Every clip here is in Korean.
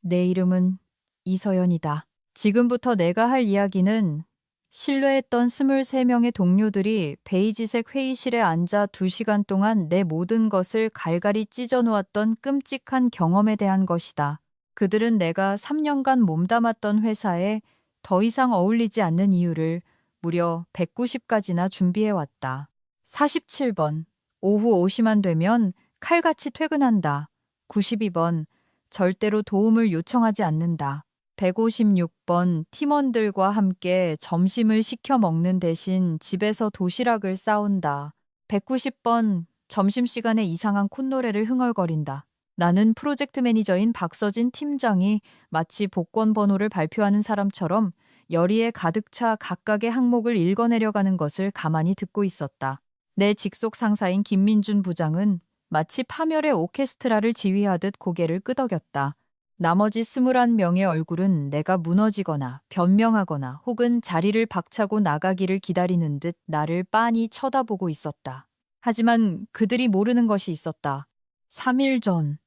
내 이름은 이서연이다. 지금부터 내가 할 이야기는 신뢰했던 23명의 동료들이 베이지색 회의실에 앉아 2시간 동안 내 모든 것을 갈갈이 찢어 놓았던 끔찍한 경험에 대한 것이다. 그들은 내가 3년간 몸담았던 회사에 더 이상 어울리지 않는 이유를 무려 190가지나 준비해왔다. 47번. 오후 5시만 되면 칼같이 퇴근한다. 92번. 절대로 도움을 요청하지 않는다. 156번. 팀원들과 함께 점심을 시켜 먹는 대신 집에서 도시락을 싸온다. 190번. 점심시간에 이상한 콧노래를 흥얼거린다. 나는 프로젝트 매니저인 박서진 팀장이 마치 복권 번호를 발표하는 사람처럼 열의에 가득 차 각각의 항목을 읽어내려가는 것을 가만히 듣고 있었다. 내 직속 상사인 김민준 부장은 마치 파멸의 오케스트라를 지휘하듯 고개를 끄덕였다. 나머지 21명의 얼굴은 내가 무너지거나 변명하거나 혹은 자리를 박차고 나가기를 기다리는 듯 나를 빤히 쳐다보고 있었다. 하지만 그들이 모르는 것이 있었다. 3일 전,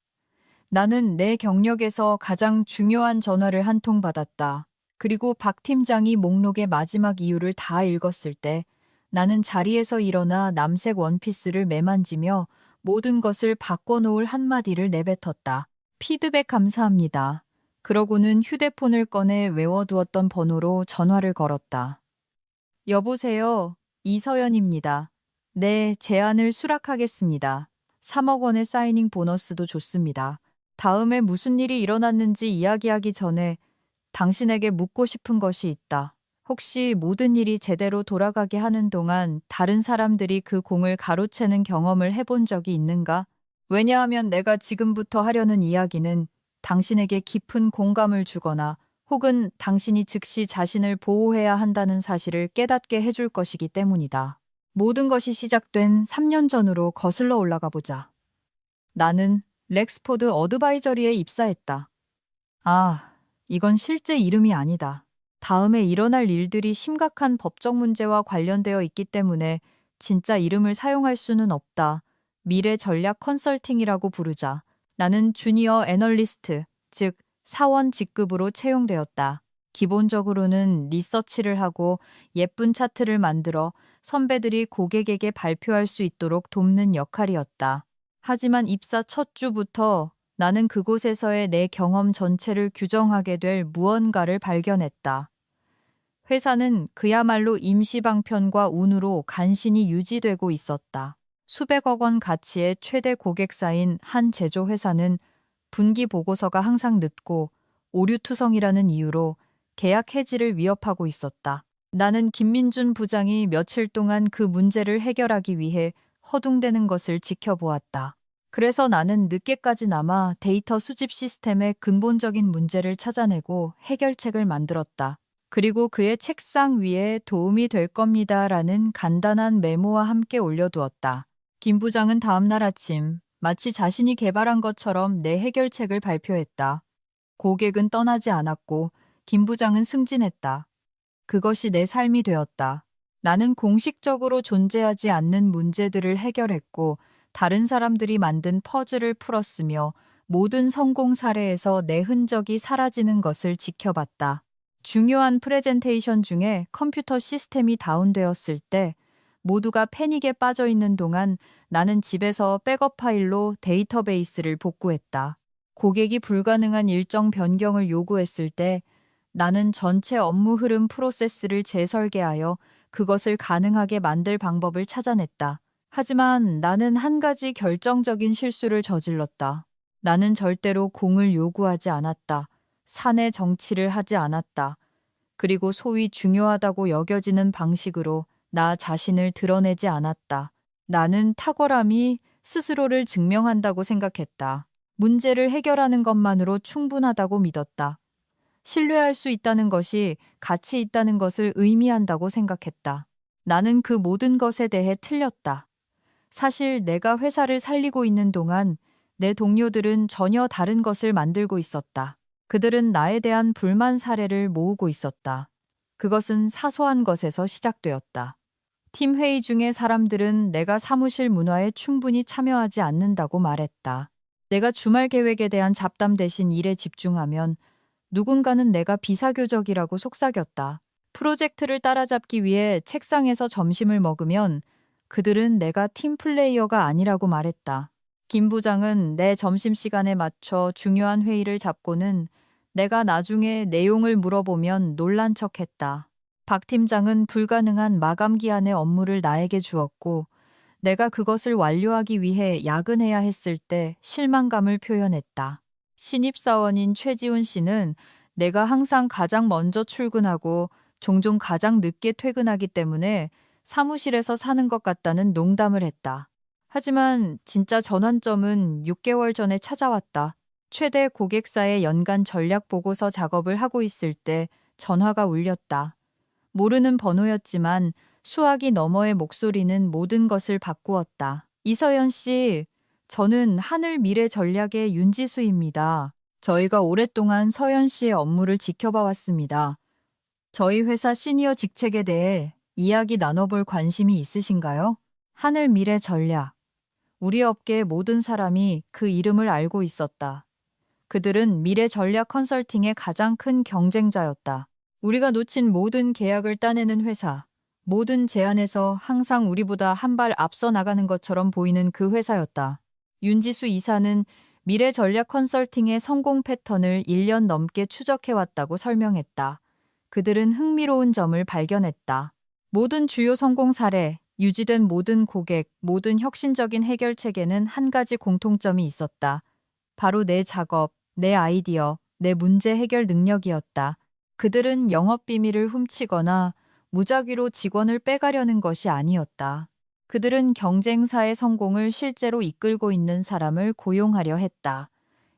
나는 내 경력에서 가장 중요한 전화를 한 통 받았다. 그리고 박 팀장이 목록의 마지막 이유를 다 읽었을 때 나는 자리에서 일어나 남색 원피스를 매만지며 모든 것을 바꿔놓을 한마디를 내뱉었다. 피드백 감사합니다. 그러고는 휴대폰을 꺼내 외워두었던 번호로 전화를 걸었다. 여보세요. 이서연입니다. 네, 제안을 수락하겠습니다. 3억 원의 사이닝 보너스도 좋습니다. 다음에 무슨 일이 일어났는지 이야기하기 전에 당신에게 묻고 싶은 것이 있다. 혹시 모든 일이 제대로 돌아가게 하는 동안 다른 사람들이 그 공을 가로채는 경험을 해본 적이 있는가? 왜냐하면 내가 지금부터 하려는 이야기는 당신에게 깊은 공감을 주거나 혹은 당신이 즉시 자신을 보호해야 한다는 사실을 깨닫게 해줄 것이기 때문이다. 모든 것이 시작된 3년 전으로 거슬러 올라가 보자. 나는 렉스포드 어드바이저리에 입사했다. 아, 이건 실제 이름이 아니다. 다음에 일어날 일들이 심각한 법적 문제와 관련되어 있기 때문에 진짜 이름을 사용할 수는 없다. 미래 전략 컨설팅이라고 부르자. 나는 주니어 애널리스트, 즉 사원 직급으로 채용되었다. 기본적으로는 리서치를 하고 예쁜 차트를 만들어 선배들이 고객에게 발표할 수 있도록 돕는 역할이었다. 하지만 입사 첫 주부터 나는 그곳에서의 내 경험 전체를 규정하게 될 무언가를 발견했다. 회사는 그야말로 임시방편과 운으로 간신히 유지되고 있었다. 수백억 원 가치의 최대 고객사인 한 제조회사는 분기 보고서가 항상 늦고 오류투성이라는 이유로 계약 해지를 위협하고 있었다. 나는 김민준 부장이 며칠 동안 그 문제를 해결하기 위해 허둥대는 것을 지켜보았다. 그래서 나는 늦게까지 남아 데이터 수집 시스템의 근본적인 문제를 찾아내고 해결책을 만들었다. 그리고 그의 책상 위에 도움이 될 겁니다라는 간단한 메모와 함께 올려두었다. 김 부장은 다음날 아침 마치 자신이 개발한 것처럼 내 해결책을 발표했다. 고객은 떠나지 않았고 김 부장은 승진했다. 그것이 내 삶이 되었다. 나는 공식적으로 존재하지 않는 문제들을 해결했고 다른 사람들이 만든 퍼즐을 풀었으며 모든 성공 사례에서 내 흔적이 사라지는 것을 지켜봤다. 중요한 프레젠테이션 중에 컴퓨터 시스템이 다운되었을 때 모두가 패닉에 빠져 있는 동안 나는 집에서 백업 파일로 데이터베이스를 복구했다. 고객이 불가능한 일정 변경을 요구했을 때 나는 전체 업무 흐름 프로세스를 재설계하여 그것을 가능하게 만들 방법을 찾아냈다. 하지만 나는 한 가지 결정적인 실수를 저질렀다. 나는 절대로 공을 요구하지 않았다. 사내 정치를 하지 않았다. 그리고 소위 중요하다고 여겨지는 방식으로 나 자신을 드러내지 않았다. 나는 탁월함이 스스로를 증명한다고 생각했다. 문제를 해결하는 것만으로 충분하다고 믿었다. 신뢰할 수 있다는 것이 가치 있다는 것을 의미한다고 생각했다. 나는 그 모든 것에 대해 틀렸다. 사실 내가 회사를 살리고 있는 동안 내 동료들은 전혀 다른 것을 만들고 있었다. 그들은 나에 대한 불만 사례를 모으고 있었다. 그것은 사소한 것에서 시작되었다. 팀 회의 중에 사람들은 내가 사무실 문화에 충분히 참여하지 않는다고 말했다. 내가 주말 계획에 대한 잡담 대신 일에 집중하면 누군가는 내가 비사교적이라고 속삭였다. 프로젝트를 따라잡기 위해 책상에서 점심을 먹으면 그들은 내가 팀플레이어가 아니라고 말했다. 김 부장은 내 점심시간에 맞춰 중요한 회의를 잡고는 내가 나중에 내용을 물어보면 놀란 척했다. 박 팀장은 불가능한 마감 기한의 업무를 나에게 주었고 내가 그것을 완료하기 위해 야근해야 했을 때 실망감을 표현했다. 신입사원인 최지훈 씨는 내가 항상 가장 먼저 출근하고 종종 가장 늦게 퇴근하기 때문에 사무실에서 사는 것 같다는 농담을 했다. 하지만 진짜 전환점은 6개월 전에 찾아왔다. 최대 고객사의 연간 전략 보고서 작업을 하고 있을 때 전화가 울렸다. 모르는 번호였지만 수화기 너머의 목소리는 모든 것을 바꾸었다. 이서연 씨, 저는 하늘 미래 전략의 윤지수입니다. 저희가 오랫동안 서연 씨의 업무를 지켜봐 왔습니다. 저희 회사 시니어 직책에 대해 이야기 나눠볼 관심이 있으신가요? 하늘 미래 전략. 우리 업계의 모든 사람이 그 이름을 알고 있었다. 그들은 미래 전략 컨설팅의 가장 큰 경쟁자였다. 우리가 놓친 모든 계약을 따내는 회사, 모든 제안에서 항상 우리보다 한 발 앞서 나가는 것처럼 보이는 그 회사였다. 윤지수 이사는 미래 전략 컨설팅의 성공 패턴을 1년 넘게 추적해왔다고 설명했다. 그들은 흥미로운 점을 발견했다. 모든 주요 성공 사례, 유지된 모든 고객, 모든 혁신적인 해결책에는 한 가지 공통점이 있었다. 바로 내 작업, 내 아이디어, 내 문제 해결 능력이었다. 그들은 영업 비밀을 훔치거나 무작위로 직원을 빼가려는 것이 아니었다. 그들은 경쟁사의 성공을 실제로 이끌고 있는 사람을 고용하려 했다.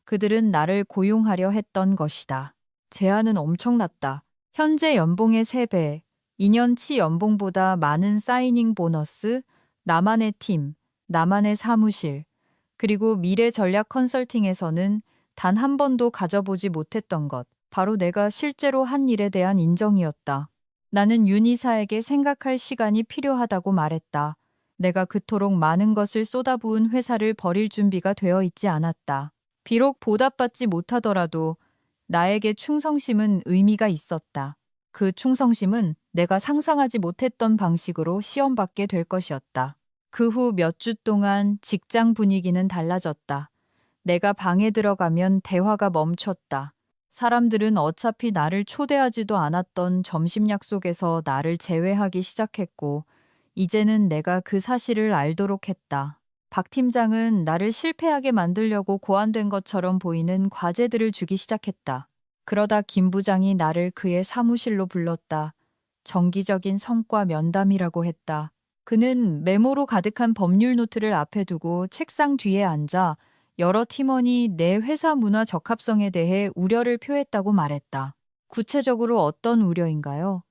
그들은 나를 고용하려 했던 것이다. 제안은 엄청났다. 현재 연봉의 3배, 2년치 연봉보다 많은 사이닝 보너스, 나만의 팀, 나만의 사무실, 그리고 미래 전략 컨설팅에서는 단 한 번도 가져보지 못했던 것, 바로 내가 실제로 한 일에 대한 인정이었다. 나는 윤 이사에게 생각할 시간이 필요하다고 말했다. 내가 그토록 많은 것을 쏟아부은 회사를 버릴 준비가 되어 있지 않았다. 비록 보답받지 못하더라도 나에게 충성심은 의미가 있었다. 그 충성심은 내가 상상하지 못했던 방식으로 시험받게 될 것이었다. 그 후 몇 주 동안 직장 분위기는 달라졌다. 내가 방에 들어가면 대화가 멈췄다. 사람들은 어차피 나를 초대하지도 않았던 점심 약속에서 나를 제외하기 시작했고, 이제는 내가 그 사실을 알도록 했다. 박 팀장은 나를 실패하게 만들려고 고안된 것처럼 보이는 과제들을 주기 시작했다. 그러다 김 부장이 나를 그의 사무실로 불렀다. 정기적인 성과 면담이라고 했다. 그는 메모로 가득한 법률 노트를 앞에 두고 책상 뒤에 앉아 여러 팀원이 내 회사 문화 적합성에 대해 우려를 표했다고 말했다. 구체적으로 어떤 우려인가요?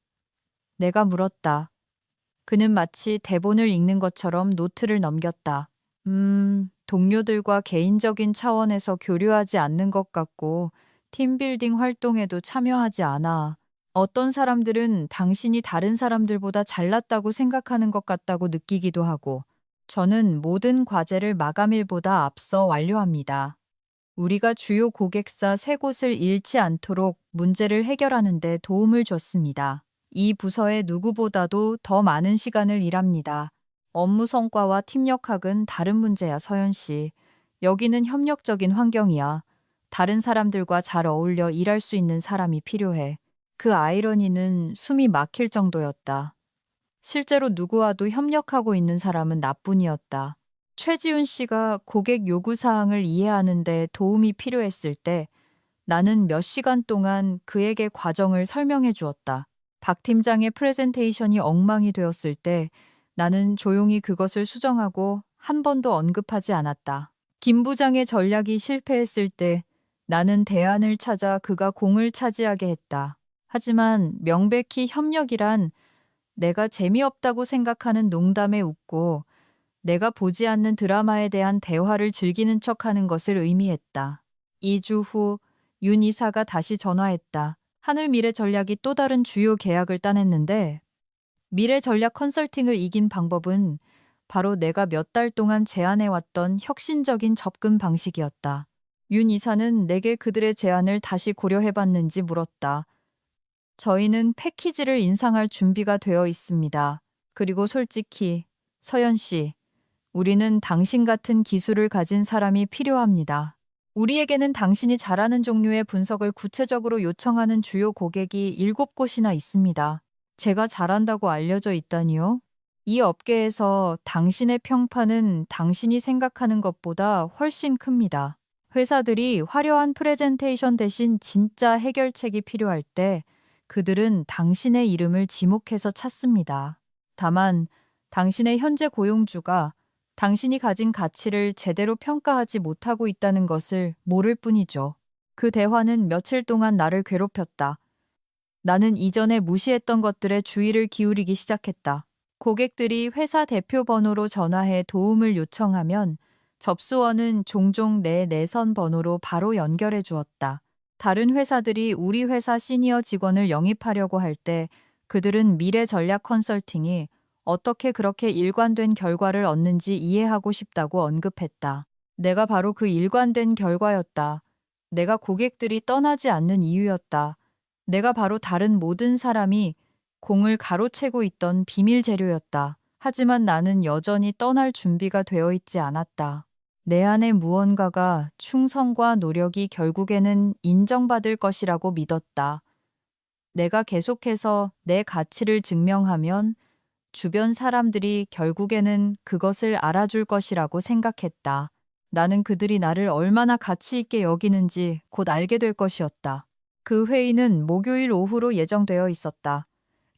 내가 물었다. 그는 마치 대본을 읽는 것처럼 노트를 넘겼다. 동료들과 개인적인 차원에서 교류하지 않는 것 같고 팀빌딩 활동에도 참여하지 않아. 어떤 사람들은 당신이 다른 사람들보다 잘났다고 생각하는 것 같다고 느끼기도 하고 저는 모든 과제를 마감일보다 앞서 완료합니다. 우리가 주요 고객사 3곳을 잃지 않도록 문제를 해결하는 데 도움을 줬습니다. 이 부서의 누구보다도 더 많은 시간을 일합니다. 업무 성과와 팀력학은 다른 문제야, 서연 씨. 여기는 협력적인 환경이야. 다른 사람들과 잘 어울려 일할 수 있는 사람이 필요해. 그 아이러니는 숨이 막힐 정도였다. 실제로 누구와도 협력하고 있는 사람은 나뿐이었다. 최지훈 씨가 고객 요구사항을 이해하는 데 도움이 필요했을 때 나는 몇 시간 동안 그에게 과정을 설명해 주었다. 박 팀장의 프레젠테이션이 엉망이 되었을 때 나는 조용히 그것을 수정하고 한 번도 언급하지 않았다. 김 부장의 전략이 실패했을 때 나는 대안을 찾아 그가 공을 차지하게 했다. 하지만 명백히 협력이란 내가 재미없다고 생각하는 농담에 웃고 내가 보지 않는 드라마에 대한 대화를 즐기는 척하는 것을 의미했다. 2주 후 윤 이사가 다시 전화했다. 하늘 미래 전략이 또 다른 주요 계약을 따냈는데 미래 전략 컨설팅을 이긴 방법은 바로 내가 몇 달 동안 제안해왔던 혁신적인 접근 방식이었다. 윤 이사는 내게 그들의 제안을 다시 고려해봤는지 물었다. 저희는 패키지를 인상할 준비가 되어 있습니다. 그리고 솔직히 서연 씨, 우리는 당신 같은 기술을 가진 사람이 필요합니다. 우리에게는 당신이 잘하는 종류의 분석을 구체적으로 요청하는 주요 고객이 7곳이나 있습니다. 제가 잘한다고 알려져 있다니요? 이 업계에서 당신의 평판은 당신이 생각하는 것보다 훨씬 큽니다. 회사들이 화려한 프레젠테이션 대신 진짜 해결책이 필요할 때 그들은 당신의 이름을 지목해서 찾습니다. 다만 당신의 현재 고용주가 당신이 가진 가치를 제대로 평가하지 못하고 있다는 것을 모를 뿐이죠. 그 대화는 며칠 동안 나를 괴롭혔다. 나는 이전에 무시했던 것들에 주의를 기울이기 시작했다. 고객들이 회사 대표 번호로 전화해 도움을 요청하면 접수원은 종종 내 내선 번호로 바로 연결해 주었다. 다른 회사들이 우리 회사 시니어 직원을 영입하려고 할 때 그들은 미래 전략 컨설팅이 어떻게 그렇게 일관된 결과를 얻는지 이해하고 싶다고 언급했다. 내가 바로 그 일관된 결과였다. 내가 고객들이 떠나지 않는 이유였다. 내가 바로 다른 모든 사람이 공을 가로채고 있던 비밀 재료였다. 하지만 나는 여전히 떠날 준비가 되어 있지 않았다. 내 안에 무언가가 충성과 노력이 결국에는 인정받을 것이라고 믿었다. 내가 계속해서 내 가치를 증명하면 주변 사람들이 결국에는 그것을 알아줄 것이라고 생각했다. 나는 그들이 나를 얼마나 가치 있게 여기는지 곧 알게 될 것이었다. 그 회의는 목요일 오후로 예정되어 있었다.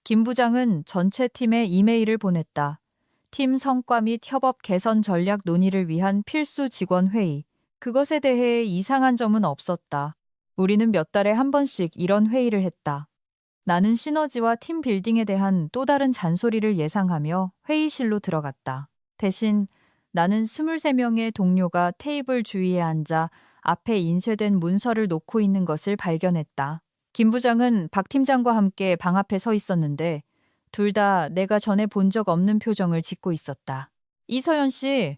김 부장은 전체 팀에 이메일을 보냈다. 팀 성과 및 협업 개선 전략 논의를 위한 필수 직원 회의. 그것에 대해 이상한 점은 없었다. 우리는 몇 달에 한 번씩 이런 회의를 했다. 나는 시너지와 팀 빌딩에 대한 또 다른 잔소리를 예상하며 회의실로 들어갔다. 대신 나는 23명의 동료가 테이블 주위에 앉아 앞에 인쇄된 문서를 놓고 있는 것을 발견했다. 김 부장은 박 팀장과 함께 방 앞에 서 있었는데 둘 다 내가 전에 본 적 없는 표정을 짓고 있었다. 이서연 씨,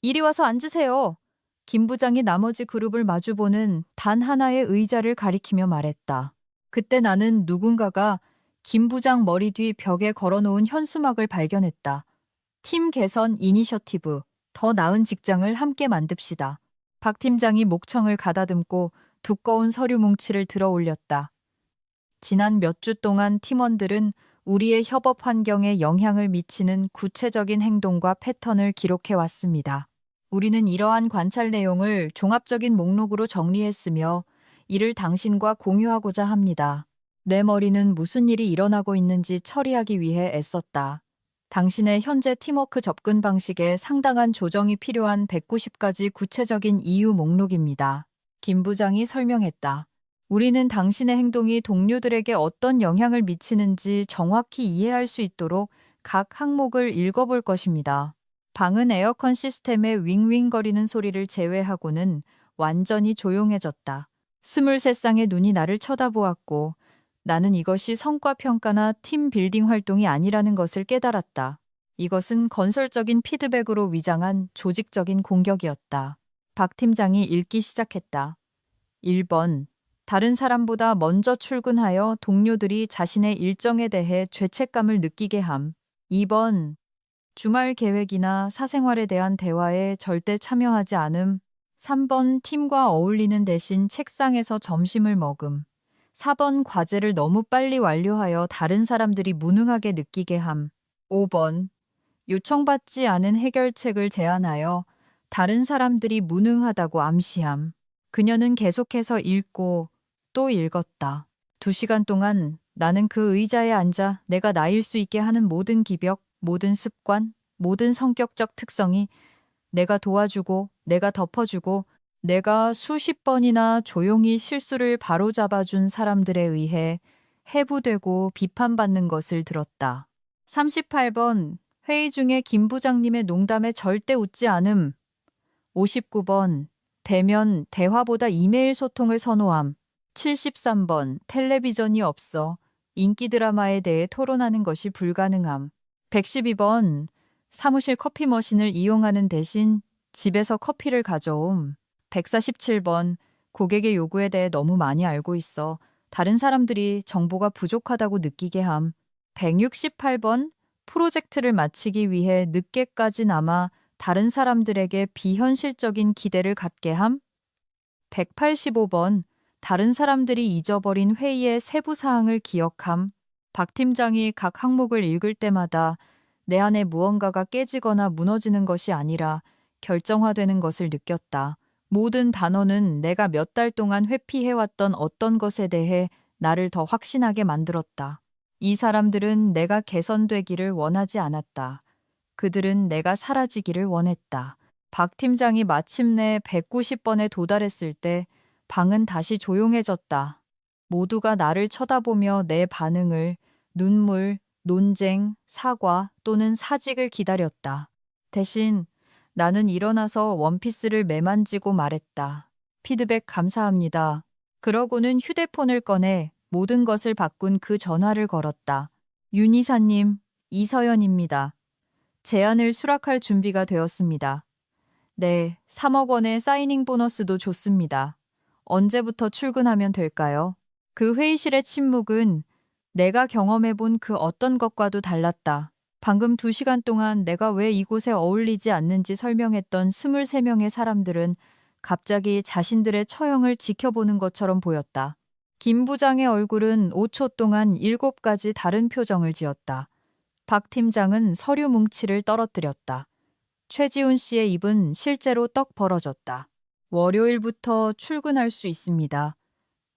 이리 와서 앉으세요. 김 부장이 나머지 그룹을 마주보는 단 하나의 의자를 가리키며 말했다. 그때 나는 누군가가 김 부장 머리 뒤 벽에 걸어놓은 현수막을 발견했다. 팀 개선 이니셔티브, 더 나은 직장을 함께 만듭시다. 박 팀장이 목청을 가다듬고 두꺼운 서류 뭉치를 들어 올렸다. 지난 몇 주 동안 팀원들은 우리의 협업 환경에 영향을 미치는 구체적인 행동과 패턴을 기록해 왔습니다. 우리는 이러한 관찰 내용을 종합적인 목록으로 정리했으며 이를 당신과 공유하고자 합니다. 내 머리는 무슨 일이 일어나고 있는지 처리하기 위해 애썼다. 당신의 현재 팀워크 접근 방식에 상당한 조정이 필요한 190가지 구체적인 이유 목록입니다. 김 부장이 설명했다. 우리는 당신의 행동이 동료들에게 어떤 영향을 미치는지 정확히 이해할 수 있도록 각 항목을 읽어볼 것입니다. 방은 에어컨 시스템의 윙윙거리는 소리를 제외하고는 완전히 조용해졌다. 23쌍의 눈이 나를 쳐다보았고 나는 이것이 성과 평가나 팀 빌딩 활동이 아니라는 것을 깨달았다. 이것은 건설적인 피드백으로 위장한 조직적인 공격이었다. 박 팀장이 읽기 시작했다. 1번. 다른 사람보다 먼저 출근하여 동료들이 자신의 일정에 대해 죄책감을 느끼게 함. 2번. 주말 계획이나 사생활에 대한 대화에 절대 참여하지 않음. 3번. 팀과 어울리는 대신 책상에서 점심을 먹음. 4번. 과제를 너무 빨리 완료하여 다른 사람들이 무능하게 느끼게 함. 5번. 요청받지 않은 해결책을 제안하여 다른 사람들이 무능하다고 암시함. 그녀는 계속해서 읽고 또 읽었다. 2시간 동안 나는 그 의자에 앉아 내가 나일 수 있게 하는 모든 기벽, 모든 습관, 모든 성격적 특성이 내가 도와주고 내가 덮어주고 내가 수십 번이나 조용히 실수를 바로잡아준 사람들에 의해 해부되고 비판받는 것을 들었다. 38번. 회의 중에 김 부장님의 농담에 절대 웃지 않음. 59번. 대면 대화보다 이메일 소통을 선호함. 73번. 텔레비전이 없어 인기 드라마에 대해 토론하는 것이 불가능함. 112번. 사무실 커피 머신을 이용하는 대신 집에서 커피를 가져옴. 147번. 고객의 요구에 대해 너무 많이 알고 있어 다른 사람들이 정보가 부족하다고 느끼게 함. 168번. 프로젝트를 마치기 위해 늦게까지 남아 다른 사람들에게 비현실적인 기대를 갖게 함. 185번. 다른 사람들이 잊어버린 회의의 세부 사항을 기억함. 박 팀장이 각 항목을 읽을 때마다 내 안에 무언가가 깨지거나 무너지는 것이 아니라 결정화되는 것을 느꼈다. 모든 단어는 내가 몇 달 동안 회피해왔던 어떤 것에 대해 나를 더 확신하게 만들었다. 이 사람들은 내가 개선되기를 원하지 않았다. 그들은 내가 사라지기를 원했다. 박 팀장이 마침내 190번에 도달했을 때 방은 다시 조용해졌다. 모두가 나를 쳐다보며 내 반응을 눈물, 논쟁, 사과 또는 사직을 기다렸다. 대신 나는 일어나서 원피스를 매만지고 말했다. 피드백 감사합니다. 그러고는 휴대폰을 꺼내 모든 것을 바꾼 그 전화를 걸었다. 윤 이사님, 이서연입니다. 제안을 수락할 준비가 되었습니다. 네, 3억 원의 사이닝 보너스도 좋습니다. 언제부터 출근하면 될까요? 그 회의실의 침묵은 내가 경험해본 그 어떤 것과도 달랐다. 방금 2시간 동안 내가 왜 이곳에 어울리지 않는지 설명했던 23명의 사람들은 갑자기 자신들의 처형을 지켜보는 것처럼 보였다. 김 부장의 얼굴은 5초 동안 7가지 다른 표정을 지었다. 박 팀장은 서류 뭉치를 떨어뜨렸다. 최지훈 씨의 입은 실제로 떡 벌어졌다. 월요일부터 출근할 수 있습니다.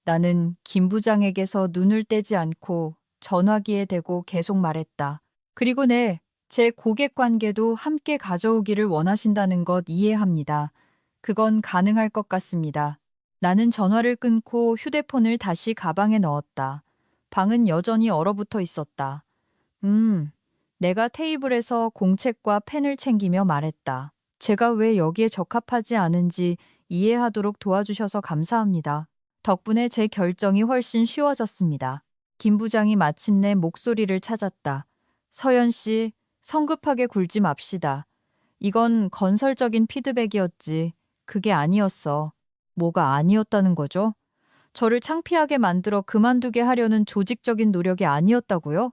나는 김 부장에게서 눈을 떼지 않고 전화기에 대고 계속 말했다. 그리고 네, 제 고객 관계도 함께 가져오기를 원하신다는 것 이해합니다. 그건 가능할 것 같습니다. 나는 전화를 끊고 휴대폰을 다시 가방에 넣었다. 방은 여전히 얼어붙어 있었다. 내가 테이블에서 공책과 펜을 챙기며 말했다. 제가 왜 여기에 적합하지 않은지 이해하도록 도와주셔서 감사합니다. 덕분에 제 결정이 훨씬 쉬워졌습니다. 김 부장이 마침내 목소리를 찾았다. 서연 씨, 성급하게 굴지 맙시다. 이건 건설적인 피드백이었지. 그게 아니었어. 뭐가 아니었다는 거죠? 저를 창피하게 만들어 그만두게 하려는 조직적인 노력이 아니었다고요?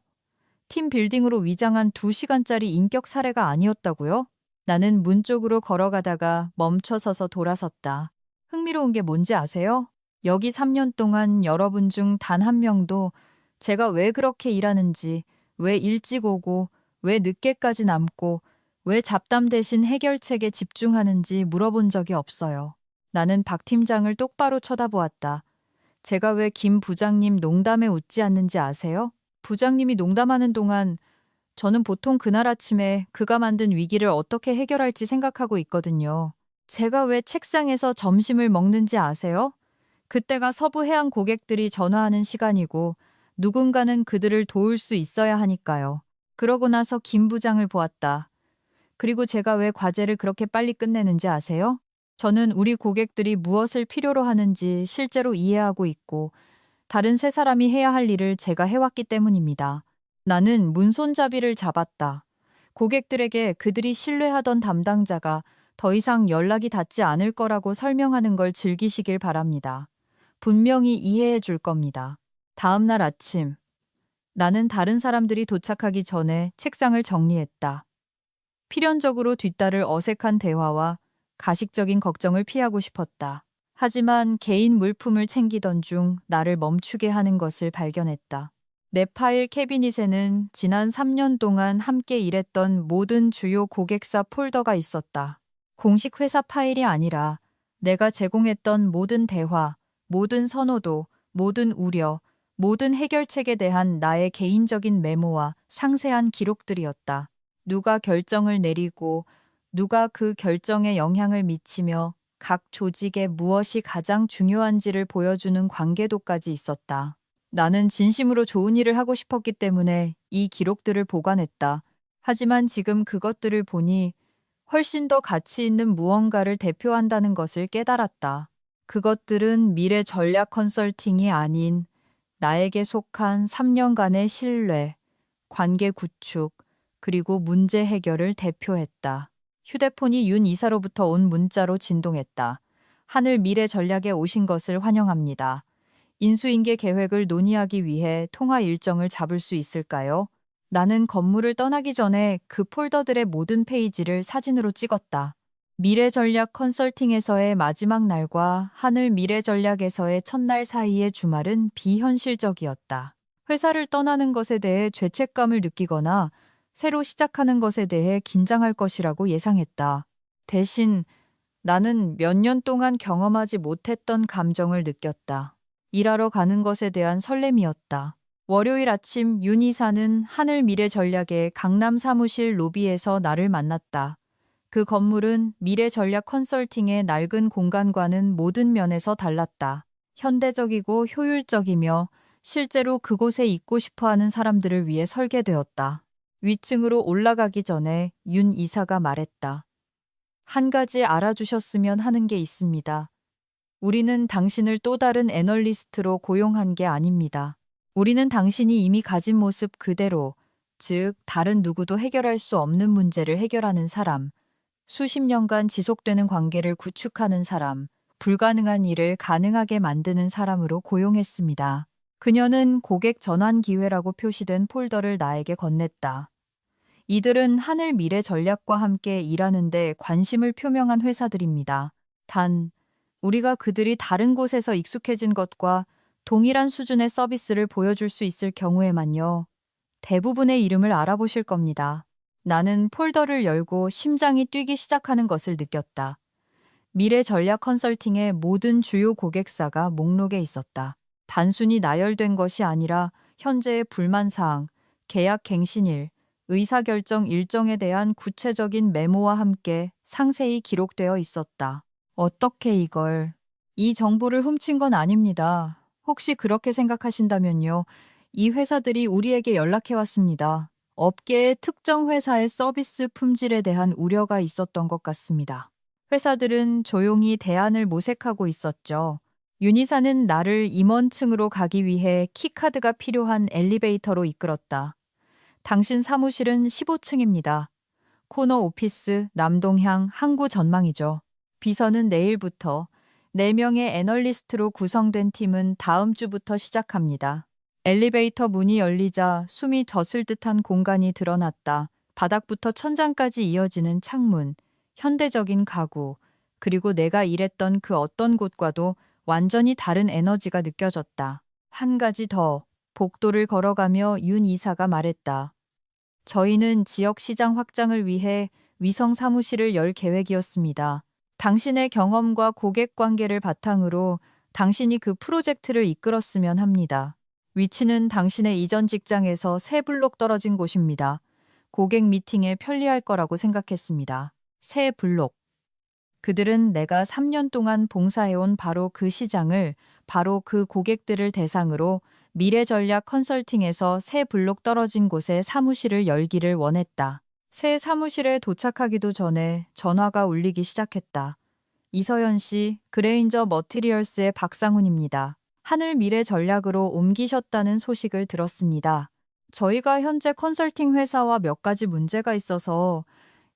팀 빌딩으로 위장한 2시간짜리 인격 살해가 아니었다고요? 나는 문 쪽으로 걸어가다가 멈춰서서 돌아섰다. 흥미로운 게 뭔지 아세요? 여기 3년 동안 여러분 중 단 한 명도 제가 왜 그렇게 일하는지, 왜 일찍 오고, 왜 늦게까지 남고, 왜 잡담 대신 해결책에 집중하는지 물어본 적이 없어요. 나는 박 팀장을 똑바로 쳐다보았다. 제가 왜 김 부장님 농담에 웃지 않는지 아세요? 부장님이 농담하는 동안 저는 보통 그날 아침에 그가 만든 위기를 어떻게 해결할지 생각하고 있거든요. 제가 왜 책상에서 점심을 먹는지 아세요? 그때가 서부 해안 고객들이 전화하는 시간이고 누군가는 그들을 도울 수 있어야 하니까요. 그러고 나서 김 부장을 보았다. 그리고 제가 왜 과제를 그렇게 빨리 끝내는지 아세요? 저는 우리 고객들이 무엇을 필요로 하는지 실제로 이해하고 있고 다른 세 사람이 해야 할 일을 제가 해왔기 때문입니다. 나는 문손잡이를 잡았다. 고객들에게 그들이 신뢰하던 담당자가 더 이상 연락이 닿지 않을 거라고 설명하는 걸 즐기시길 바랍니다. 분명히 이해해 줄 겁니다. 다음 날 아침, 나는 다른 사람들이 도착하기 전에 책상을 정리했다. 필연적으로 뒤따를 어색한 대화와 가식적인 걱정을 피하고 싶었다. 하지만 개인 물품을 챙기던 중 나를 멈추게 하는 것을 발견했다. 내 파일 캐비닛에는 지난 3년 동안 함께 일했던 모든 주요 고객사 폴더가 있었다. 공식 회사 파일이 아니라 내가 제공했던 모든 대화, 모든 선호도, 모든 우려, 모든 해결책에 대한 나의 개인적인 메모와 상세한 기록들이었다. 누가 결정을 내리고 누가 그 결정에 영향을 미치며 각 조직에 무엇이 가장 중요한지를 보여주는 관계도까지 있었다. 나는 진심으로 좋은 일을 하고 싶었기 때문에 이 기록들을 보관했다. 하지만 지금 그것들을 보니 훨씬 더 가치 있는 무언가를 대표한다는 것을 깨달았다. 그것들은 미래 전략 컨설팅이 아닌 나에게 속한 3년간의 신뢰, 관계 구축, 그리고 문제 해결을 대표했다. 휴대폰이 윤 이사로부터 온 문자로 진동했다. 하늘 미래 전략에 오신 것을 환영합니다. 인수인계 계획을 논의하기 위해 통화 일정을 잡을 수 있을까요? 나는 건물을 떠나기 전에 그 폴더들의 모든 페이지를 사진으로 찍었다. 미래전략 컨설팅에서의 마지막 날과 하늘 미래전략에서의 첫날 사이의 주말은 비현실적이었다. 회사를 떠나는 것에 대해 죄책감을 느끼거나 새로 시작하는 것에 대해 긴장할 것이라고 예상했다. 대신 나는 몇 년 동안 경험하지 못했던 감정을 느꼈다. 일하러 가는 것에 대한 설렘이었다. 월요일 아침 윤 이사는 하늘 미래 전략의 강남 사무실 로비에서 나를 만났다. 그 건물은 미래 전략 컨설팅의 낡은 공간과는 모든 면에서 달랐다. 현대적이고 효율적이며 실제로 그곳에 있고 싶어 하는 사람들을 위해 설계되었다. 위층으로 올라가기 전에 윤 이사가 말했다. 한 가지 알아주셨으면 하는 게 있습니다. 우리는 당신을 또 다른 애널리스트로 고용한 게 아닙니다. 우리는 당신이 이미 가진 모습 그대로, 즉 다른 누구도 해결할 수 없는 문제를 해결하는 사람, 수십 년간 지속되는 관계를 구축하는 사람, 불가능한 일을 가능하게 만드는 사람으로 고용했습니다. 그녀는 고객 전환 기회라고 표시된 폴더를 나에게 건넸다. 이들은 하늘 미래 전략과 함께 일하는데 관심을 표명한 회사들입니다. 단, 우리가 그들이 다른 곳에서 익숙해진 것과 동일한 수준의 서비스를 보여줄 수 있을 경우에만요. 대부분의 이름을 알아보실 겁니다. 나는 폴더를 열고 심장이 뛰기 시작하는 것을 느꼈다. 미래 전략 컨설팅의 모든 주요 고객사가 목록에 있었다. 단순히 나열된 것이 아니라 현재의 불만사항, 계약 갱신일, 의사결정 일정에 대한 구체적인 메모와 함께 상세히 기록되어 있었다. 어떻게 이걸? 이 정보를 훔친 건 아닙니다. 혹시 그렇게 생각하신다면요. 이 회사들이 우리에게 연락해 왔습니다. 업계의 특정 회사의 서비스 품질에 대한 우려가 있었던 것 같습니다. 회사들은 조용히 대안을 모색하고 있었죠. 윤 이사는 나를 임원층으로 가기 위해 키카드가 필요한 엘리베이터로 이끌었다. 당신 사무실은 15층입니다. 코너 오피스, 남동향, 항구 전망이죠. 비서는 내일부터 4명의 애널리스트로 구성된 팀은 다음 주부터 시작합니다. 엘리베이터 문이 열리자 숨이 젖을 듯한 공간이 드러났다. 바닥부터 천장까지 이어지는 창문, 현대적인 가구, 그리고 내가 일했던 그 어떤 곳과도 완전히 다른 에너지가 느껴졌다. 한 가지 더, 복도를 걸어가며 윤 이사가 말했다. 저희는 지역 시장 확장을 위해 위성 사무실을 열 계획이었습니다. 당신의 경험과 고객 관계를 바탕으로 당신이 그 프로젝트를 이끌었으면 합니다. 위치는 당신의 이전 직장에서 3블록 떨어진 곳입니다. 고객 미팅에 편리할 거라고 생각했습니다. 3블록. 그들은 내가 3년 동안 봉사해온 바로 그 시장을, 바로 그 고객들을 대상으로 미래 전략 컨설팅에서 3블록 떨어진 곳에 사무실을 열기를 원했다. 새 사무실에 도착하기도 전에 전화가 울리기 시작했다. 이서연 씨, 그레인저 머티리얼스의 박상훈입니다. 하늘 미래 전략으로 옮기셨다는 소식을 들었습니다. 저희가 현재 컨설팅 회사와 몇 가지 문제가 있어서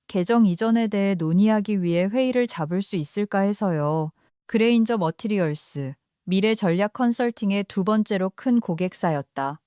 계정 이전에 대해 논의하기 위해 회의를 잡을 수 있을까 해서요. 그레인저 머티리얼스, 미래 전략 컨설팅의 2번째로 큰 고객사였다.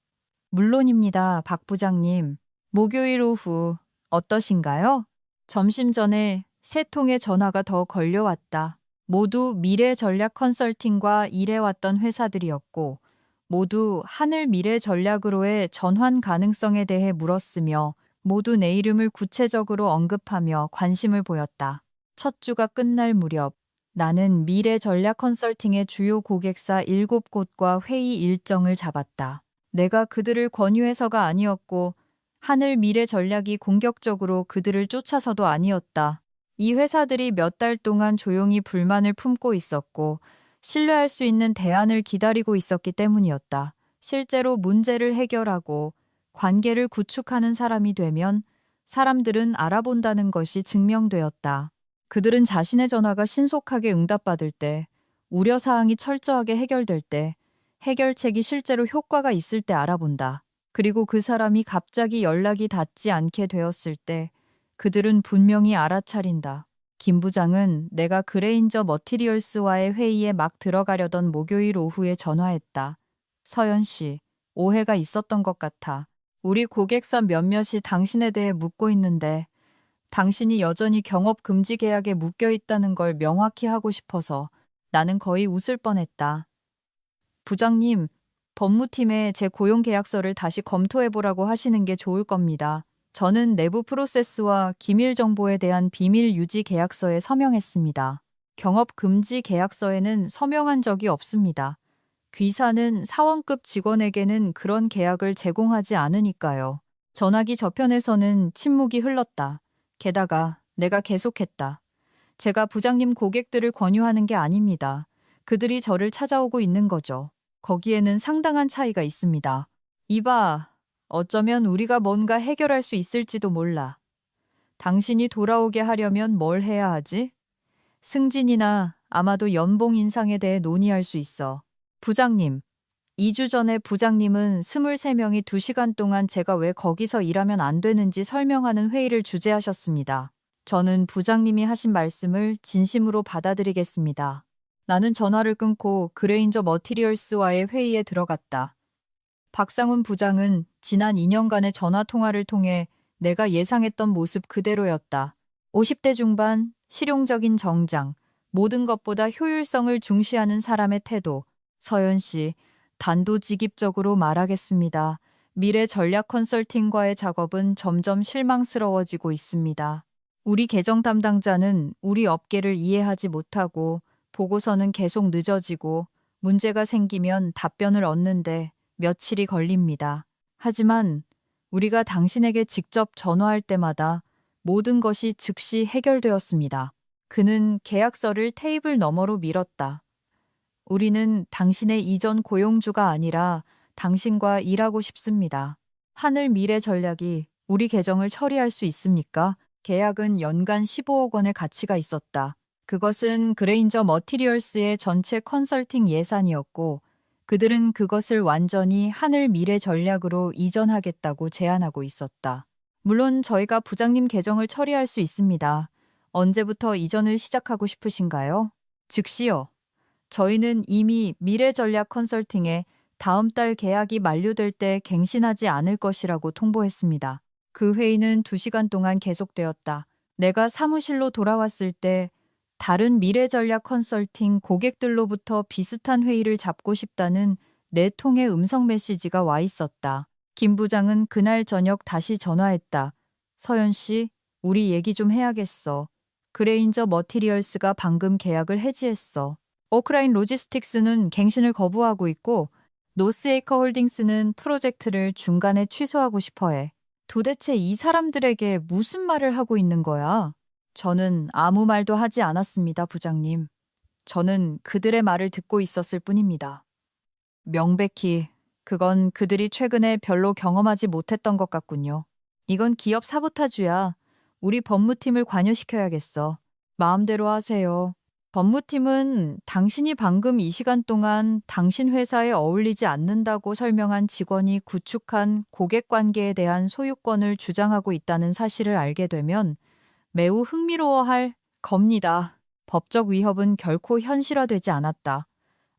물론입니다, 박 부장님. 목요일 오후 어떠신가요? 점심 전에 3통의 전화가 더 걸려왔다. 모두 미래 전략 컨설팅과 일해왔던 회사들이었고 모두 하늘 미래 전략으로의 전환 가능성에 대해 물었으며 모두 내 이름을 구체적으로 언급하며 관심을 보였다. 첫 주가 끝날 무렵 나는 미래 전략 컨설팅의 주요 고객사 7곳과 회의 일정을 잡았다. 내가 그들을 권유해서가 아니었고 하늘 미래 전략이 공격적으로 그들을 쫓아서도 아니었다. 이 회사들이 몇 달 동안 조용히 불만을 품고 있었고 신뢰할 수 있는 대안을 기다리고 있었기 때문이었다. 실제로 문제를 해결하고 관계를 구축하는 사람이 되면 사람들은 알아본다는 것이 증명되었다. 그들은 자신의 전화가 신속하게 응답받을 때, 우려사항이 철저하게 해결될 때, 해결책이 실제로 효과가 있을 때 알아본다. 그리고 그 사람이 갑자기 연락이 닿지 않게 되었을 때 그들은 분명히 알아차린다. 김 부장은 내가 그레인저 머티리얼스와의 회의에 막 들어가려던 목요일 오후에 전화했다. 서연 씨, 오해가 있었던 것 같아. 우리 고객사 몇몇이 당신에 대해 묻고 있는데 당신이 여전히 경업 금지 계약에 묶여 있다는 걸 명확히 하고 싶어서 나는 거의 웃을 뻔했다. 부장님, 법무팀에 제 고용 계약서를 다시 검토해보라고 하시는 게 좋을 겁니다. 저는 내부 프로세스와 기밀 정보에 대한 비밀 유지 계약서에 서명했습니다. 경업 금지 계약서에는 서명한 적이 없습니다. 귀사는 사원급 직원에게는 그런 계약을 제공하지 않으니까요. 전화기 저편에서는 침묵이 흘렀다. 게다가 내가 계속했다. 제가 부장님 고객들을 권유하는 게 아닙니다. 그들이 저를 찾아오고 있는 거죠. 거기에는 상당한 차이가 있습니다. 이봐, 어쩌면 우리가 뭔가 해결할 수 있을지도 몰라. 당신이 돌아오게 하려면 뭘 해야 하지? 승진이나 아마도 연봉 인상에 대해 논의할 수 있어. 부장님, 2주 전에 부장님은 23명이 2시간 동안 제가 왜 거기서 일하면 안 되는지 설명하는 회의를 주재하셨습니다. 저는 부장님이 하신 말씀을 진심으로 받아들이겠습니다. 나는 전화를 끊고 그레인저 머티리얼스와의 회의에 들어갔다. 박상훈 부장은 지난 2년간의 전화 통화를 통해 내가 예상했던 모습 그대로였다. 50대 중반, 실용적인 정장, 모든 것보다 효율성을 중시하는 사람의 태도. 서연 씨, 단도직입적으로 말하겠습니다. 미래 전략 컨설팅과의 작업은 점점 실망스러워지고 있습니다. 우리 계정 담당자는 우리 업계를 이해하지 못하고 보고서는 계속 늦어지고 문제가 생기면 답변을 얻는데 며칠이 걸립니다. 하지만 우리가 당신에게 직접 전화할 때마다 모든 것이 즉시 해결되었습니다. 그는 계약서를 테이블 너머로 밀었다. 우리는 당신의 이전 고용주가 아니라 당신과 일하고 싶습니다. 하늘 미래 전략이 우리 계정을 처리할 수 있습니까? 계약은 연간 15억 원의 가치가 있었다. 그것은 그레인저 머티리얼스의 전체 컨설팅 예산이었고 그들은 그것을 완전히 하늘 미래 전략으로 이전하겠다고 제안하고 있었다. 물론 저희가 부장님 계정을 처리할 수 있습니다. 언제부터 이전을 시작하고 싶으신가요? 즉시요. 저희는 이미 미래 전략 컨설팅에 다음 달 계약이 만료될 때 갱신하지 않을 것이라고 통보했습니다. 그 회의는 2시간 동안 계속되었다. 내가 사무실로 돌아왔을 때 다른 미래 전략 컨설팅 고객들로부터 비슷한 회의를 잡고 싶다는 4통의 음성 메시지가 와 있었다. 김 부장은 그날 저녁 다시 전화했다. 서연 씨, 우리 얘기 좀 해야겠어. 그레인저 머티리얼스가 방금 계약을 해지했어. 오크라인 로지스틱스는 갱신을 거부하고 있고 노스에이커 홀딩스는 프로젝트를 중간에 취소하고 싶어해. 도대체 이 사람들에게 무슨 말을 하고 있는 거야? 저는 아무 말도 하지 않았습니다, 부장님. 저는 그들의 말을 듣고 있었을 뿐입니다. 명백히 그건 그들이 최근에 별로 경험하지 못했던 것 같군요. 이건 기업 사보타주야. 우리 법무팀을 관여시켜야겠어. 마음대로 하세요. 법무팀은 당신이 방금 이 시간 동안 당신 회사에 어울리지 않는다고 설명한 직원이 구축한 고객 관계에 대한 소유권을 주장하고 있다는 사실을 알게 되면 매우 흥미로워할 겁니다. 법적 위협은 결코 현실화되지 않았다.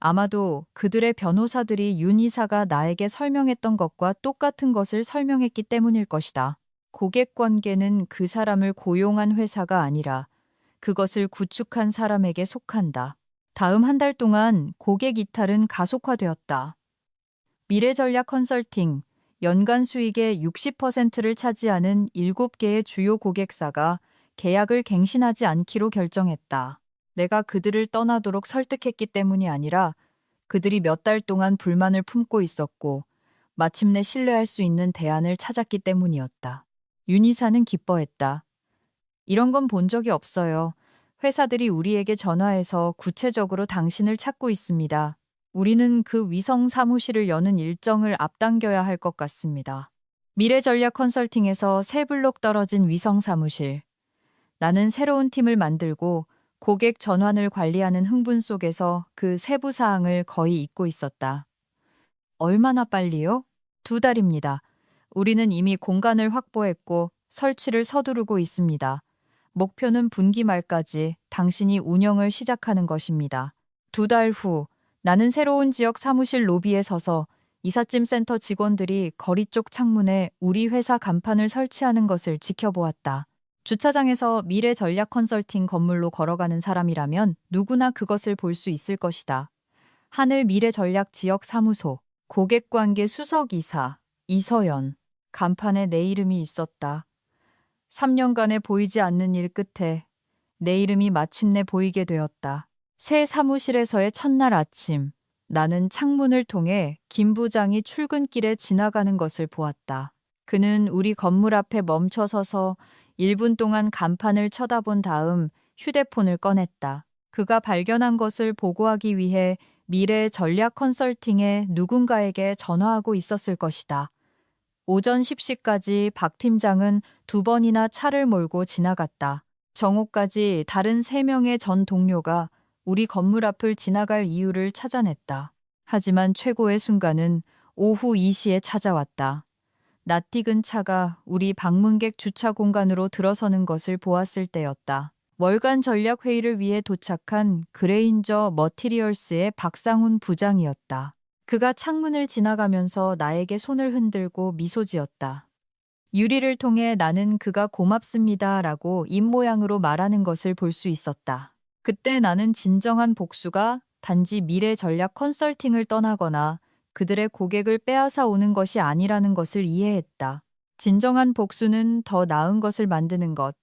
아마도 그들의 변호사들이 윤 이사가 나에게 설명했던 것과 똑같은 것을 설명했기 때문일 것이다. 고객 관계는 그 사람을 고용한 회사가 아니라 그것을 구축한 사람에게 속한다. 다음 한 달 동안 고객 이탈은 가속화되었다. 미래전략 컨설팅, 연간 수익의 60%를 차지하는 7개의 주요 고객사가 계약을 갱신하지 않기로 결정했다. 내가 그들을 떠나도록 설득했기 때문이 아니라 그들이 몇 달 동안 불만을 품고 있었고 마침내 신뢰할 수 있는 대안을 찾았기 때문이었다. 윤 이사는 기뻐했다. 이런 건 본 적이 없어요. 회사들이 우리에게 전화해서 구체적으로 당신을 찾고 있습니다. 우리는 그 위성 사무실을 여는 일정을 앞당겨야 할 것 같습니다. 미래전략 컨설팅에서 3블록 떨어진 위성 사무실. 나는 새로운 팀을 만들고 고객 전환을 관리하는 흥분 속에서 그 세부 사항을 거의 잊고 있었다. 얼마나 빨리요? 2달입니다. 우리는 이미 공간을 확보했고 설치를 서두르고 있습니다. 목표는 분기 말까지 당신이 운영을 시작하는 것입니다. 2달 후 나는 새로운 지역 사무실 로비에 서서 이삿짐 센터 직원들이 거리 쪽 창문에 우리 회사 간판을 설치하는 것을 지켜보았다. 주차장에서 미래 전략 컨설팅 건물로 걸어가는 사람이라면 누구나 그것을 볼 수 있을 것이다. 하늘 미래 전략 지역 사무소, 고객관계 수석이사, 이서연. 간판에 내 이름이 있었다. 3년간의 보이지 않는 일 끝에 내 이름이 마침내 보이게 되었다. 새 사무실에서의 첫날 아침, 나는 창문을 통해 김 부장이 출근길에 지나가는 것을 보았다. 그는 우리 건물 앞에 멈춰 서서 1분 동안 간판을 쳐다본 다음 휴대폰을 꺼냈다. 그가 발견한 것을 보고하기 위해 미래 전략 컨설팅의 누군가에게 전화하고 있었을 것이다. 오전 10시까지 박 팀장은 2번이나 차를 몰고 지나갔다. 정오까지 다른 3명의 전 동료가 우리 건물 앞을 지나갈 이유를 찾아냈다. 하지만 최고의 순간은 오후 2시에 찾아왔다. 낯익은 차가 우리 방문객 주차 공간으로 들어서는 것을 보았을 때였다. 월간 전략 회의를 위해 도착한 그레인저 머티리얼스의 박상훈 부장이었다. 그가 창문을 지나가면서 나에게 손을 흔들고 미소 지었다. 유리를 통해 나는 그가 고맙습니다라고 입모양으로 말하는 것을 볼 수 있었다. 그때 나는 진정한 복수가 단지 미래 전략 컨설팅을 떠나거나 그들의 고객을 빼앗아 오는 것이 아니라는 것을 이해했다. 진정한 복수는 더 나은 것을 만드는 것,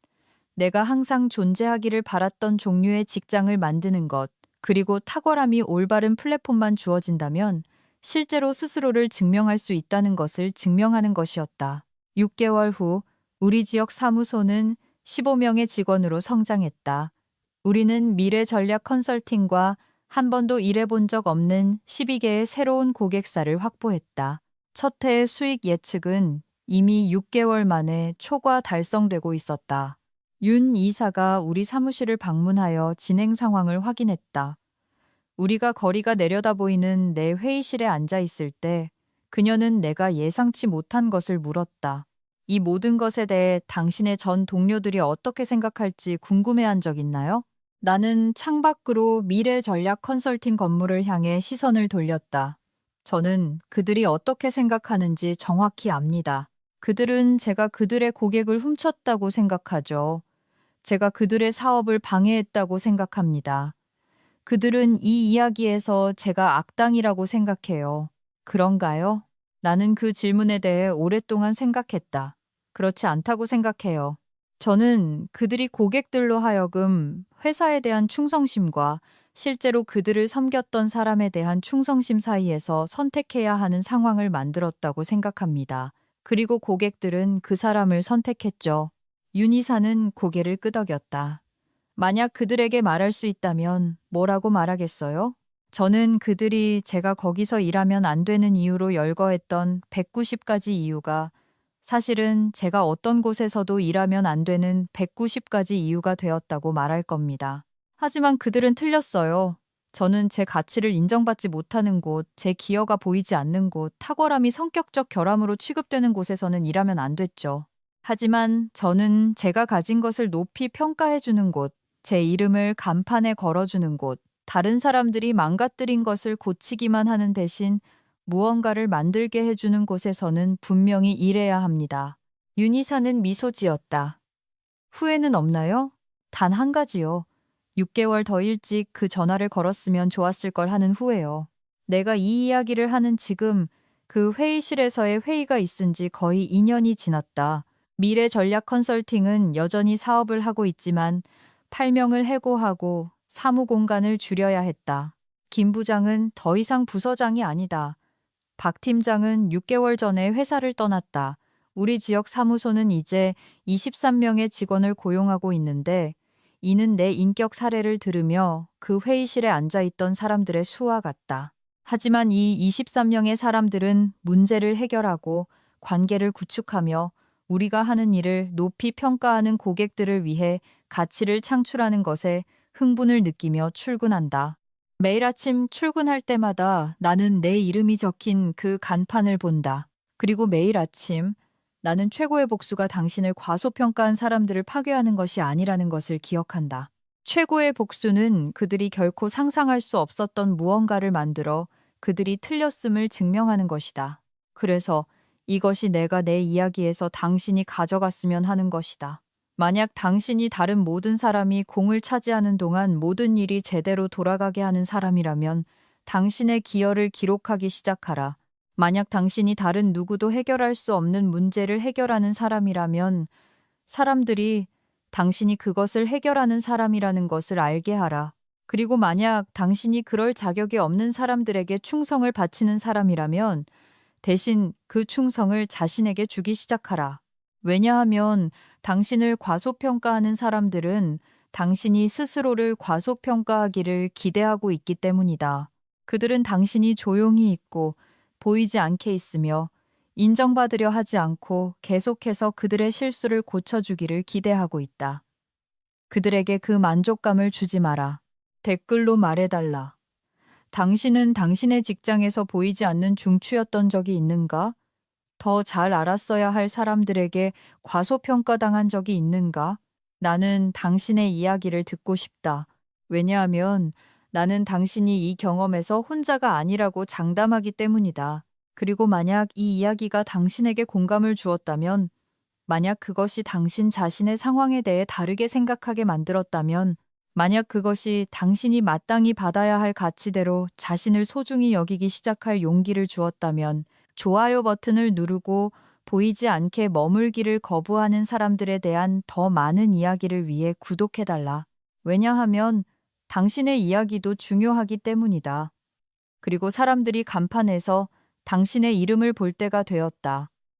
내가 항상 존재하기를 바랐던 종류의 직장을 만드는 것, 그리고 탁월함이 올바른 플랫폼만 주어진다면 실제로 스스로를 증명할 수 있다는 것을 증명하는 것이었다. 6개월 후 우리 지역 사무소는 15명의 직원으로 성장했다. 우리는 미래 전략 컨설팅과 한 번도 일해본 적 없는 12개의 새로운 고객사를 확보했다. 첫 해의 수익 예측은 이미 6개월 만에 초과 달성되고 있었다. 윤 이사가 우리 사무실을 방문하여 진행 상황을 확인했다. 우리가 거리가 내려다 보이는 내 회의실에 앉아 있을 때 그녀는 내가 예상치 못한 것을 물었다. 이 모든 것에 대해 당신의 전 동료들이 어떻게 생각할지 궁금해한 적 있나요? 나는 창밖으로 미래 전략 컨설팅 건물을 향해 시선을 돌렸다. 저는 그들이 어떻게 생각하는지 정확히 압니다. 그들은 제가 그들의 고객을 훔쳤다고 생각하죠. 제가 그들의 사업을 방해했다고 생각합니다. 그들은 이 이야기에서 제가 악당이라고 생각해요. 그런가요? 나는 그 질문에 대해 오랫동안 생각했다. 그렇지 않다고 생각해요. 저는 그들이 고객들로 하여금 회사에 대한 충성심과 실제로 그들을 섬겼던 사람에 대한 충성심 사이에서 선택해야 하는 상황을 만들었다고 생각합니다. 그리고 고객들은 그 사람을 선택했죠. 윤 이사는 고개를 끄덕였다. 만약 그들에게 말할 수 있다면 뭐라고 말하겠어요? 저는 그들이 제가 거기서 일하면 안 되는 이유로 열거했던 190가지 이유가 사실은 제가 어떤 곳에서도 일하면 안 되는 190가지 이유가 되었다고 말할 겁니다. 하지만 그들은 틀렸어요. 저는 제 가치를 인정받지 못하는 곳, 제 기여가 보이지 않는 곳, 탁월함이 성격적 결함으로 취급되는 곳에서는 일하면 안 됐죠. 하지만 저는 제가 가진 것을 높이 평가해주는 곳, 제 이름을 간판에 걸어주는 곳, 다른 사람들이 망가뜨린 것을 고치기만 하는 대신 무언가를 만들게 해주는 곳에서는 분명히 일해야 합니다. 윤 이사는 미소 지었다. 후회는 없나요? 단 한 가지요. 6개월 더 일찍 그 전화를 걸었으면 좋았을 걸 하는 후회요. 내가 이 이야기를 하는 지금 그 회의실에서의 회의가 있은 지 거의 2년이 지났다. 미래 전략 컨설팅은 여전히 사업을 하고 있지만 8명을 해고하고 사무 공간을 줄여야 했다. 김 부장은 더 이상 부서장이 아니다. 박 팀장은 6개월 전에 회사를 떠났다. 우리 지역 사무소는 이제 23명의 직원을 고용하고 있는데 이는 내 인격 사례를 들으며 그 회의실에 앉아있던 사람들의 수와 같다. 하지만 이 23명의 사람들은 문제를 해결하고 관계를 구축하며 우리가 하는 일을 높이 평가하는 고객들을 위해 가치를 창출하는 것에 흥분을 느끼며 출근한다. 매일 아침 출근할 때마다 나는 내 이름이 적힌 그 간판을 본다. 그리고 매일 아침 나는 최고의 복수가 당신을 과소평가한 사람들을 파괴하는 것이 아니라는 것을 기억한다. 최고의 복수는 그들이 결코 상상할 수 없었던 무언가를 만들어 그들이 틀렸음을 증명하는 것이다. 그래서 이것이 내가 내 이야기에서 당신이 가져갔으면 하는 것이다. 만약 당신이 다른 모든 사람이 공을 차지하는 동안 모든 일이 제대로 돌아가게 하는 사람이라면 당신의 기여를 기록하기 시작하라. 만약 당신이 다른 누구도 해결할 수 없는 문제를 해결하는 사람이라면 사람들이 당신이 그것을 해결하는 사람이라는 것을 알게 하라. 그리고 만약 당신이 그럴 자격이 없는 사람들에게 충성을 바치는 사람이라면 대신 그 충성을 자신에게 주기 시작하라. 왜냐하면 당신을 과소평가하는 사람들은 당신이 스스로를 과소평가하기를 기대하고 있기 때문이다. 그들은 당신이 조용히 있고 보이지 않게 있으며 인정받으려 하지 않고 계속해서 그들의 실수를 고쳐주기를 기대하고 있다. 그들에게 그 만족감을 주지 마라. 댓글로 말해달라. 당신은 당신의 직장에서 보이지 않는 중추였던 적이 있는가? 더 잘 알았어야 할 사람들에게 과소평가당한 적이 있는가? 나는 당신의 이야기를 듣고 싶다. 왜냐하면 나는 당신이 이 경험에서 혼자가 아니라고 장담하기 때문이다. 그리고 만약 이 이야기가 당신에게 공감을 주었다면, 만약 그것이 당신 자신의 상황에 대해 다르게 생각하게 만들었다면, 만약 그것이 당신이 마땅히 받아야 할 가치대로 자신을 소중히 여기기 시작할 용기를 주었다면, 좋아요 버튼을 누르고 보이지 않게 머물기를 거부하는 사람들에 대한 더 많은 이야기를 위해 구독해달라. 왜냐하면 당신의 이야기도 중요하기 때문이다. 그리고 사람들이 간판에서 당신의 이름을 볼 때가 되었다.